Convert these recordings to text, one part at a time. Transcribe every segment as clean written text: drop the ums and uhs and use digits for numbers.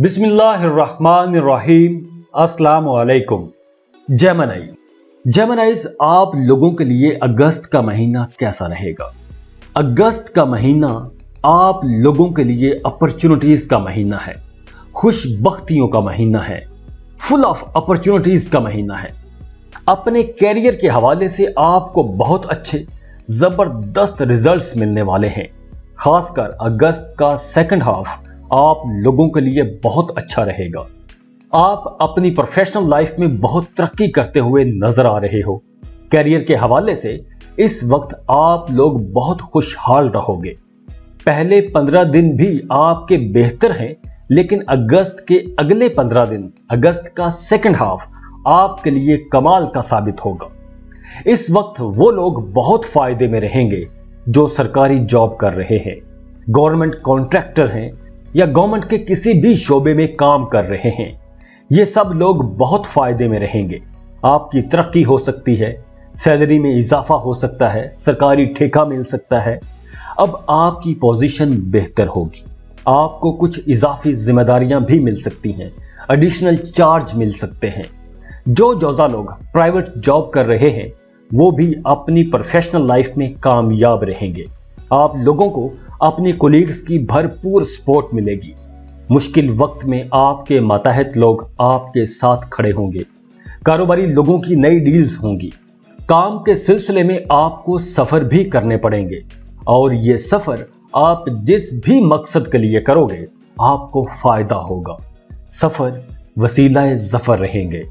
بسم اللہ الرحمن الرحیم۔ السلام علیکم۔ جیمنائز آپ لوگوں کے لیے اگست کا مہینہ کیسا رہے گا؟ اگست کا مہینہ آپ لوگوں کے لیے اپرچونٹیز کا مہینہ ہے، خوش بختیوں کا مہینہ ہے، فل آف اپرچونٹیز کا مہینہ ہے۔ اپنے کیریئر کے حوالے سے آپ کو بہت اچھے زبردست ریزلٹس ملنے والے ہیں۔ خاص کر اگست کا سیکنڈ ہاف آپ لوگوں کے لیے بہت اچھا رہے گا۔ آپ اپنی پروفیشنل لائف میں بہت ترقی کرتے ہوئے نظر آ رہے ہو۔ کیریئر کے حوالے سے اس وقت آپ لوگ بہت خوشحال رہو گے۔ پہلے 15 دن بھی آپ کے بہتر ہیں، لیکن اگست کے اگلے 15 دن، اگست کا سیکنڈ ہاف آپ کے لیے کمال کا ثابت ہوگا۔ اس وقت وہ لوگ بہت فائدے میں رہیں گے جو سرکاری جاب کر رہے ہیں، گورنمنٹ کانٹریکٹر ہیں یا گورنمنٹ کے کسی بھی شعبے میں کام کر رہے ہیں۔ یہ سب لوگ بہت فائدے میں رہیں گے۔ آپ کی ترقی ہو سکتی ہے، سیلری میں اضافہ ہو سکتا ہے، سرکاری ٹھیکہ مل سکتا ہے۔ اب آپ کی پوزیشن بہتر ہوگی، آپ کو کچھ اضافی ذمہ داریاں بھی مل سکتی ہیں، ایڈیشنل چارج مل سکتے ہیں۔ جو جوزا لوگ پرائیویٹ جاب کر رہے ہیں وہ بھی اپنی پروفیشنل لائف میں کامیاب رہیں گے۔ آپ لوگوں کو اپنے کولیگز کی بھرپور سپورٹ ملے گی۔ مشکل وقت میں آپ کے ماتحت لوگ آپ کے ساتھ کھڑے ہوں گے۔ کاروباری لوگوں کی نئی ڈیلز ہوں گی۔ کام کے سلسلے میں آپ کو سفر بھی کرنے پڑیں گے، اور یہ سفر آپ جس بھی مقصد کے لیے کرو گے آپ کو فائدہ ہوگا۔ سفر وسیلہ ظفر رہیں گے۔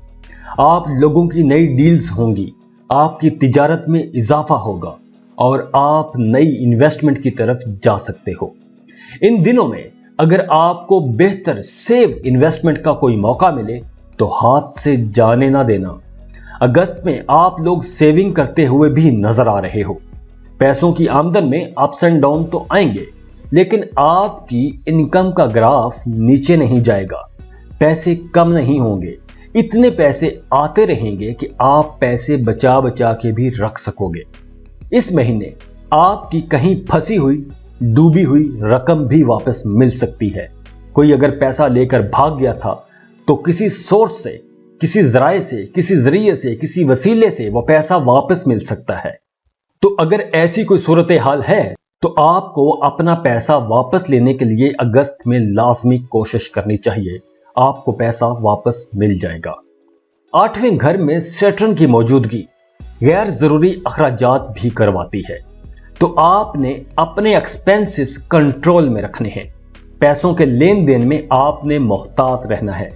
آپ لوگوں کی نئی ڈیلز ہوں گی، آپ کی تجارت میں اضافہ ہوگا اور آپ نئی انویسٹمنٹ کی طرف جا سکتے ہو۔ ان دنوں میں اگر آپ کو بہتر سیو انویسٹمنٹ کا کوئی موقع ملے تو ہاتھ سے جانے نہ دینا۔ اگست میں آپ لوگ سیونگ کرتے ہوئے بھی نظر آ رہے ہو۔ پیسوں کی آمدن میں اپس اینڈ ڈاؤن تو آئیں گے، لیکن آپ کی انکم کا گراف نیچے نہیں جائے گا۔ پیسے کم نہیں ہوں گے، اتنے پیسے آتے رہیں گے کہ آپ پیسے بچا بچا کے بھی رکھ سکو گے۔ اس مہینے آپ کی کہیں پھنسی ہوئی ڈوبی ہوئی رقم بھی واپس مل سکتی ہے۔ کوئی اگر پیسہ لے کر بھاگ گیا تھا تو کسی سورس سے، کسی ذرائع سے، کسی ذریعے سے، کسی وسیلے سے وہ پیسہ واپس مل سکتا ہے۔ تو اگر ایسی کوئی صورتحال ہے تو آپ کو اپنا پیسہ واپس لینے کے لیے اگست میں لازمی کوشش کرنی چاہیے۔ آپ کو پیسہ واپس مل جائے گا۔ 8ویں گھر میں سیٹرن کی موجودگی غیر ضروری اخراجات بھی کرواتی ہے، تو آپ نے اپنے ایکسپینسز کنٹرول میں رکھنے ہیں۔ پیسوں کے لین دین میں آپ نے محتاط رہنا ہے۔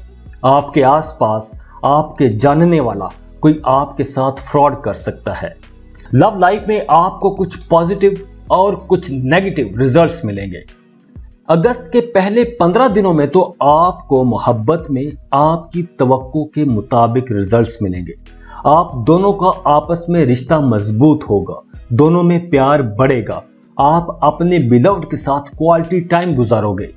آپ کے آس پاس آپ کے جاننے والا کوئی آپ کے ساتھ فراڈ کر سکتا ہے۔ لو لائف میں آپ کو کچھ پازیٹیو اور کچھ نیگیٹو ریزلٹس ملیں گے۔ اگست کے پہلے 15 دنوں میں تو آپ کو محبت میں آپ کی توقع کے مطابق ریزلٹس ملیں گے۔ آپ دونوں کا آپس میں رشتہ مضبوط ہوگا، دونوں میں پیار بڑھے گا۔ آپ اپنے بیلوڈ کے ساتھ کوالٹی ٹائم گزارو گے۔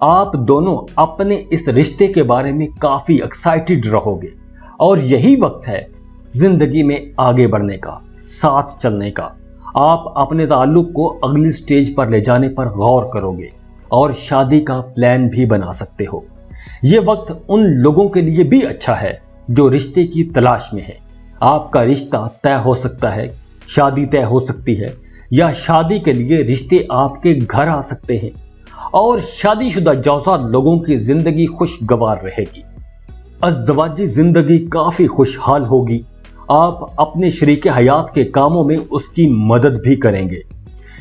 آپ دونوں اپنے اس رشتے کے بارے میں کافی ایکسائٹڈ رہو گے، اور یہی وقت ہے زندگی میں آگے بڑھنے کا، ساتھ چلنے کا۔ آپ اپنے تعلق کو اگلی سٹیج پر لے جانے پر غور کرو گے اور شادی کا پلان بھی بنا سکتے ہو۔ یہ وقت ان لوگوں کے لیے بھی اچھا ہے جو رشتے کی تلاش میں ہیں۔ آپ کا رشتہ طے ہو سکتا ہے، شادی طے ہو سکتی ہے، یا شادی کے لیے رشتے آپ کے گھر آ سکتے ہیں، اور شادی شدہ جوزا لوگوں کی زندگی خوشگوار رہے گی۔ ازدواجی زندگی کافی خوشحال ہوگی۔ آپ اپنے شریک حیات کے کاموں میں اس کی مدد بھی کریں گے۔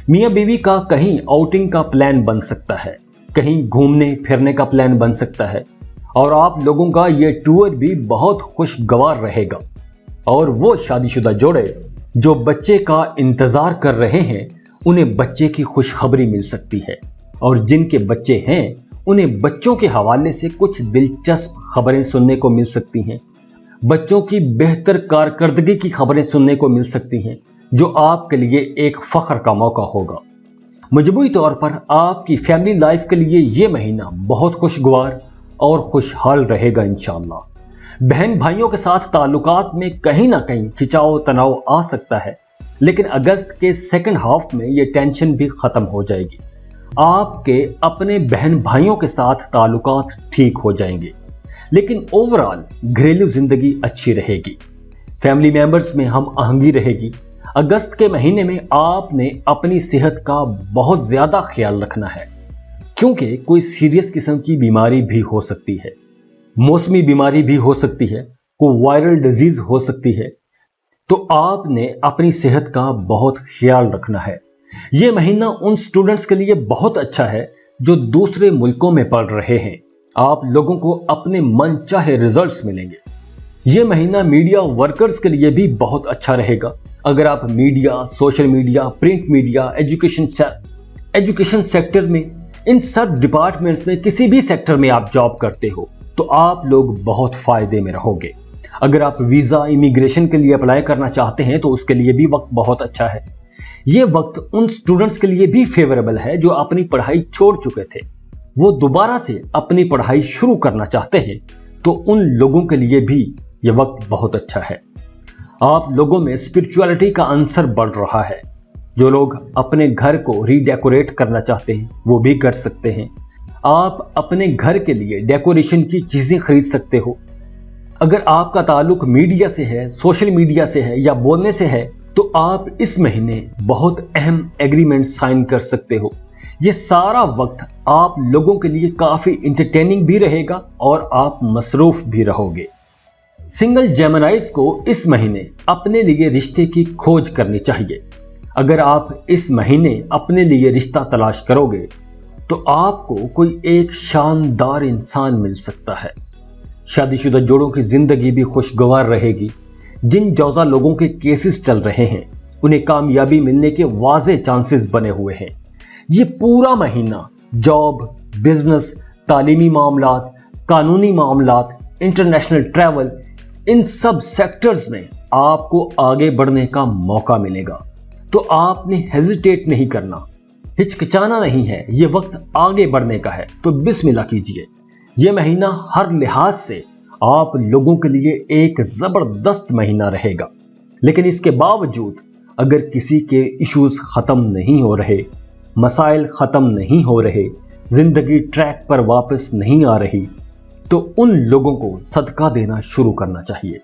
میاں بیوی کا کہیں آؤٹنگ کا پلان بن سکتا ہے، کہیں گھومنے پھرنے کا پلان بن سکتا ہے، اور آپ لوگوں کا یہ ٹور بھی بہت خوشگوار رہے گا۔ اور وہ شادی شدہ جوڑے جو بچے کا انتظار کر رہے ہیں انہیں بچے کی خوشخبری مل سکتی ہے، اور جن کے بچے ہیں انہیں بچوں کے حوالے سے کچھ دلچسپ خبریں سننے کو مل سکتی ہیں۔ بچوں کی بہتر کارکردگی کی خبریں سننے کو مل سکتی ہیں، جو آپ کے لیے ایک فخر کا موقع ہوگا۔ مجموعی طور پر آپ کی فیملی لائف کے لیے یہ مہینہ بہت خوشگوار اور خوشحال رہے گا انشاءاللہ۔ بہن بھائیوں کے ساتھ تعلقات میں کہیں نہ کہیں کھچاؤ تناؤ آ سکتا ہے، لیکن اگست کے سیکنڈ ہاف میں یہ ٹینشن بھی ختم ہو جائے گی۔ آپ کے اپنے بہن بھائیوں کے ساتھ تعلقات ٹھیک ہو جائیں گے، لیکن اوورآل گھریلو زندگی اچھی رہے گی، فیملی میمبرز میں ہم آہنگی رہے گی۔ اگست کے مہینے میں آپ نے اپنی صحت کا بہت زیادہ خیال رکھنا ہے، کیونکہ کوئی سیریس قسم کی بیماری بھی ہو سکتی ہے، موسمی بیماری بھی ہو سکتی ہے، کوئی وائرل ڈیزیز ہو سکتی ہے، تو آپ نے اپنی صحت کا بہت خیال رکھنا ہے۔ یہ مہینہ ان سٹوڈنٹس کے لیے بہت اچھا ہے جو دوسرے ملکوں میں پڑھ رہے ہیں، آپ لوگوں کو اپنے من چاہے ریزلٹس ملیں گے۔ یہ مہینہ میڈیا ورکرز کے لیے بھی بہت اچھا رہے گا۔ اگر آپ media, social media, print media, education sector میں، ان سب ڈپارٹمنٹس میں کسی بھی سیکٹر میں آپ جاب کرتے ہو تو آپ لوگ بہت فائدے میں رہو گے۔ اگر آپ ویزا امیگریشن کے لیے اپلائی کرنا چاہتے ہیں تو اس کے لیے بھی وقت بہت اچھا ہے۔ یہ وقت ان سٹوڈنٹس کے لیے بھی فیوریبل ہے جو اپنی پڑھائی چھوڑ چکے تھے، وہ دوبارہ سے اپنی پڑھائی شروع کرنا چاہتے ہیں، تو ان لوگوں کے لیے بھی یہ وقت بہت اچھا ہے۔ آپ لوگوں میں اسپرچولیٹی کا عنصر بڑھ رہا ہے، جو لوگ اپنے گھر کو ری ڈیکوریٹ کرنا چاہتے ہیں وہ بھی کر سکتے ہیں۔ آپ اپنے گھر کے لیے ڈیکوریشن کی چیزیں خرید سکتے ہو۔ اگر آپ کا تعلق میڈیا سے ہے، سوشل میڈیا سے ہے یا بولنے سے ہے تو آپ اس مہینے بہت اہم ایگریمنٹ سائن کر سکتے ہو۔ یہ سارا وقت آپ لوگوں کے لیے کافی انٹرٹیننگ بھی رہے گا اور آپ مصروف بھی رہو گے۔ سنگل جیمنائز کو اس مہینے اپنے لیے رشتے کی کھوج کرنی چاہیے۔ اگر آپ اس مہینے اپنے لیے رشتہ تلاش کرو گے تو آپ کو کوئی ایک شاندار انسان مل سکتا ہے۔ شادی شدہ جوڑوں کی زندگی بھی خوشگوار رہے گی۔ جن جوزا لوگوں کے کیسز چل رہے ہیں انہیں کامیابی ملنے کے واضح چانسز بنے ہوئے ہیں۔ یہ پورا مہینہ جاب، بزنس، تعلیمی معاملات، قانونی معاملات، انٹرنیشنل ٹریول، ان سب سیکٹرز میں آپ کو آگے بڑھنے کا موقع ملے گا، تو آپ نے ہیزیٹیٹ نہیں کرنا، ہچکچانا نہیں ہے۔ یہ وقت آگے بڑھنے کا ہے تو بسم اللہ کیجئے۔ یہ مہینہ ہر لحاظ سے آپ لوگوں کے لیے ایک زبردست مہینہ رہے گا، لیکن اس کے باوجود اگر کسی کے ایشوز ختم نہیں ہو رہے، مسائل ختم نہیں ہو رہے، زندگی ٹریک پر واپس نہیں آ رہی، تو ان لوگوں کو صدقہ دینا شروع کرنا چاہیے۔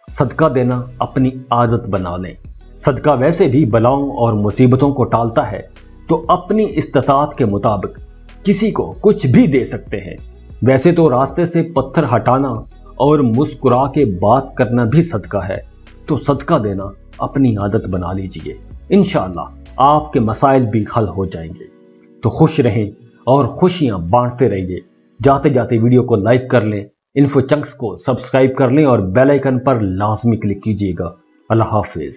صدقہ دینا اپنی عادت بنا لیں۔ صدقہ ویسے بھی بلاؤں اور مصیبتوں کو ٹالتا ہے، تو اپنی استطاعت کے مطابق کسی کو کچھ بھی دے سکتے ہیں۔ ویسے تو راستے سے پتھر ہٹانا اور مسکرا کے بات کرنا بھی صدقہ ہے، تو صدقہ دینا اپنی عادت بنا لیجئے۔ انشاءاللہ آپ کے مسائل بھی حل ہو جائیں گے۔ تو خوش رہیں اور خوشیاں بانٹتے رہیے۔ جاتے جاتے ویڈیو کو لائک کر لیں، انفو چنکس کو سبسکرائب کر لیں اور بیل آئیکن پر لازمی کلک کیجیے گا۔ اللہ حافظ۔